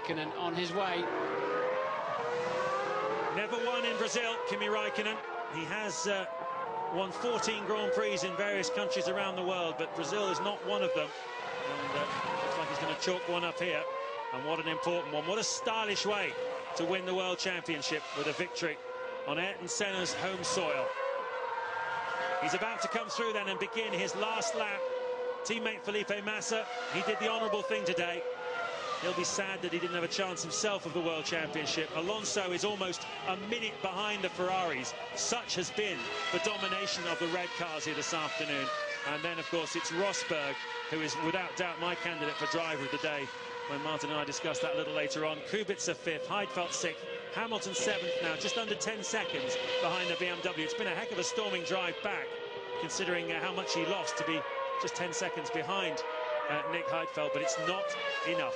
Raikkonen on his way. Never won in Brazil, Kimi Raikkonen. He has won 14 Grand Prix in various countries around the world, but Brazil is not one of them. And looks like he's going to chalk one up here. And what an important one. What a stylish way to win the World Championship with a victory on Ayrton Senna's home soil. He's about to come through then and begin his last lap. Teammate Felipe Massa, he did the honourable thing today. He'll be sad that he didn't have a chance himself of the World Championship. Alonso is almost a minute behind the Ferraris. Such has been the domination of the red cars here this afternoon. And then, of course, it's Rosberg, who is without doubt my candidate for driver of the day, when Martin and I discussed that a little later on. Kubica 5th, Heidfeld 6th, Hamilton 7th now, just under 10 seconds behind the BMW. It's been a heck of a storming drive back, considering how much he lost to be just 10 seconds behind Nick Heidfeld, but it's not enough.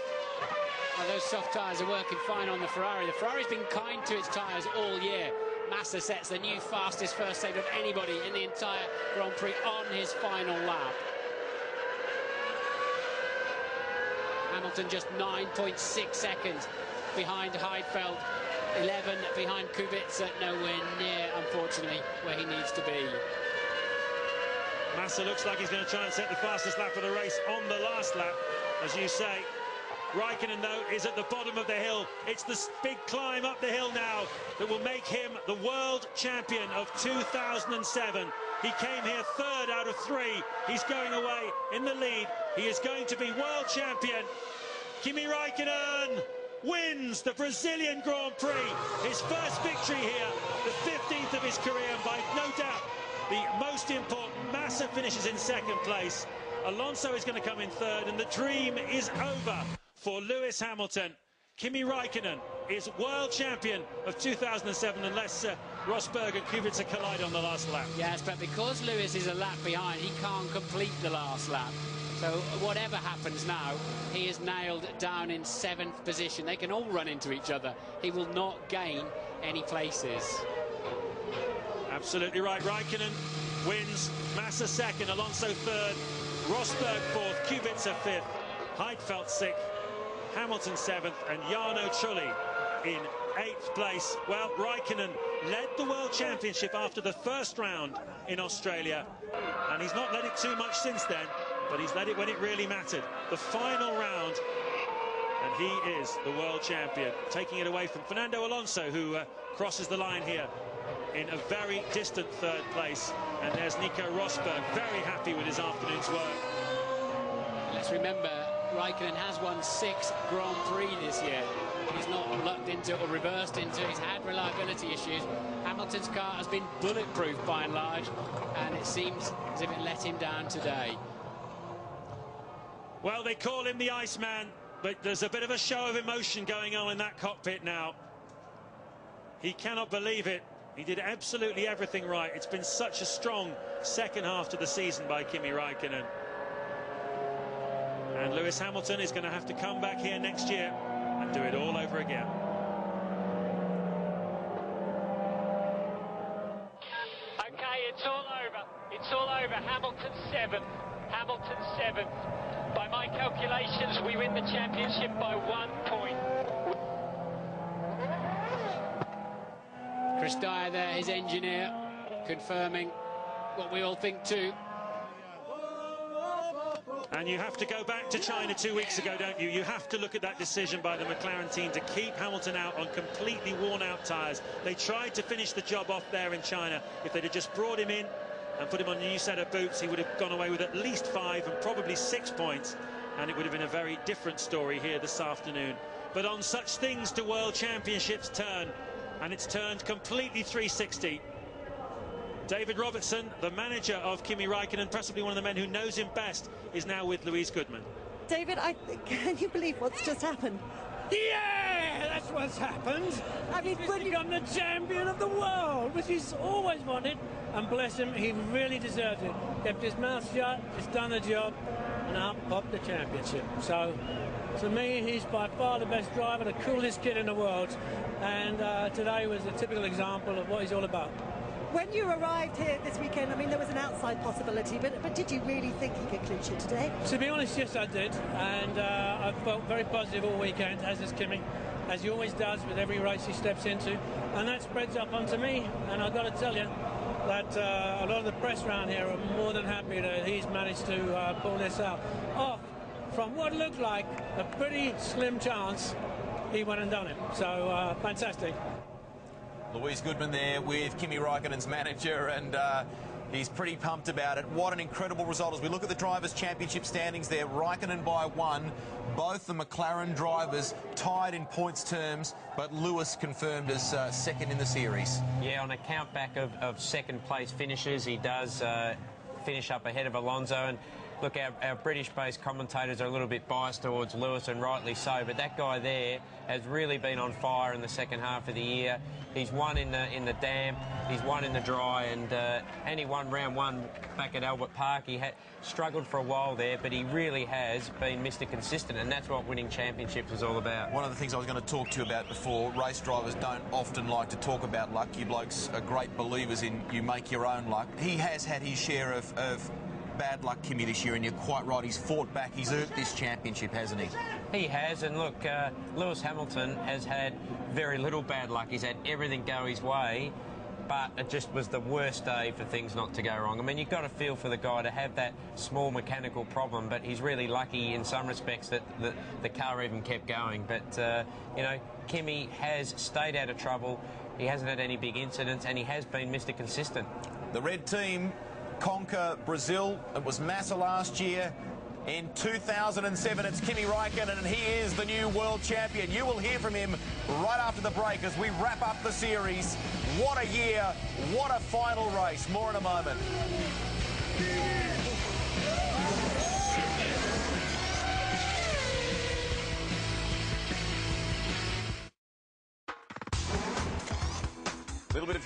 Well, those soft tyres are working fine on the Ferrari. The Ferrari's been kind to its tyres all year. Massa sets the new fastest first save of anybody in the entire Grand Prix on his final lap. Hamilton just 9.6 seconds behind Heidfeld, 11 behind Kubica, nowhere near, unfortunately, where he needs to be. Massa looks like he's going to try and set the fastest lap of the race on the last lap, as you say. Raikkonen, though, is at the bottom of the hill. It's the big climb up the hill now that will make him the world champion of 2007. He came here third out of 3. He's going away in the lead. He is going to be world champion. Kimi Raikkonen wins the Brazilian Grand Prix. His first victory here, the 15th of his career, and by no doubt the most important. Massa finishes in second place. Alonso is going to come in third, and the dream is over for Lewis Hamilton. Kimi Raikkonen is world champion of 2007 unless Rosberg and Kubica collide on the last lap. Yes, but because Lewis is a lap behind, he can't complete the last lap. So whatever happens now, he is nailed down in 7th position. They can all run into each other. He will not gain any places. Absolutely right. Raikkonen wins. Massa 2nd, Alonso 3rd, Rosberg 4th, Kubica 5th, Heidfeld 6th, Hamilton 7th, and Jarno Trulli in 8th place. Well, Raikkonen led the World Championship after the first round in Australia, and he's not led it too much since then, but he's led it when it really mattered. The final round, and he is the world champion, taking it away from Fernando Alonso, who crosses the line here in a very distant 3rd place. And there's Nico Rosberg, very happy with his afternoon's work. Let's remember, Raikkonen has won 6 Grand Prix this year. He's not lucked into or reversed into. He's had reliability issues. Hamilton's car has been bulletproof by and large, and it seems as if it let him down today. Well, they call him the Iceman, but there's a bit of a show of emotion going on in that cockpit now. He cannot believe it. He did absolutely everything right. It's been such a strong second half to the season by Kimi Raikkonen. And Lewis Hamilton is going to have to come back here next year and do it all over again. Okay, it's all over. It's all over. Hamilton 7th. Hamilton 7th. By my calculations, we win the championship by 1 point. Chris Dyer there, his engineer, confirming what we all think too. And you have to go back to China 2 weeks ago, don't you? You have to look at that decision by the McLaren team to keep Hamilton out on completely worn-out tyres. They tried to finish the job off there in China. If they'd have just brought him in and put him on a new set of boots, he would have gone away with at least 5 and probably 6 points, and it would have been a very different story here this afternoon. But on such things do World Championships turn, and it's turned completely 360. David Robertson, the manager of Kimi Raikkonen, possibly one of the men who knows him best, is now with Louise Goodman. David, can you believe what's just happened? Yeah, that's what's happened. I mean, He's become the champion of the world, which he's always wanted. And bless him, he really deserves it. Kept his mouth shut, he's done the job, and up popped the championship. So, to me, he's by far the best driver, the coolest kid in the world. And today was a typical example of what he's all about. When you arrived here this weekend, I mean, there was an outside possibility, but did you really think he could clinch it today? To be honest, yes, I did, and I felt very positive all weekend, as is Kimi, as he always does with every race he steps into, and that spreads up onto me. And I've got to tell you that a lot of the press around here are more than happy that he's managed to pull this out off from what looked like a pretty slim chance. He went and done it, so fantastic. Louise Goodman there with Kimi Raikkonen's manager, and he's pretty pumped about it. What an incredible result. As we look at the Drivers' Championship standings there, Raikkonen by 1. Both the McLaren drivers tied in points terms, but Lewis confirmed as second in the series. Yeah, on a count back of second place finishes, he does finish up ahead of Alonso. And look, our British-based commentators are a little bit biased towards Lewis, and rightly so, but that guy there has really been on fire in the second half of the year. He's won in the damp, he's won in the dry, and he won round 1 back at Albert Park. He had struggled for a while there, but he really has been Mr. Consistent, and that's what winning championships is all about. One of the things I was going to talk to you about before, race drivers don't often like to talk about luck. You blokes are great believers in you make your own luck. He has had his share of bad luck, Kimi, this year, and you're quite right. He's fought back. He's earned this championship, hasn't he? He has, and look, Lewis Hamilton has had very little bad luck. He's had everything go his way, but it just was the worst day for things not to go wrong. I mean, you've got to feel for the guy to have that small mechanical problem, but he's really lucky in some respects that the car even kept going. But, you know, Kimi has stayed out of trouble. He hasn't had any big incidents, and he has been Mr. Consistent. The red team conquer Brazil. It was Massa last year. In 2007, it's Kimi Raikkonen, and he is the new world champion. You will hear from him right after the break as we wrap up the series. What a year, what a final race. More in a moment. A little bit of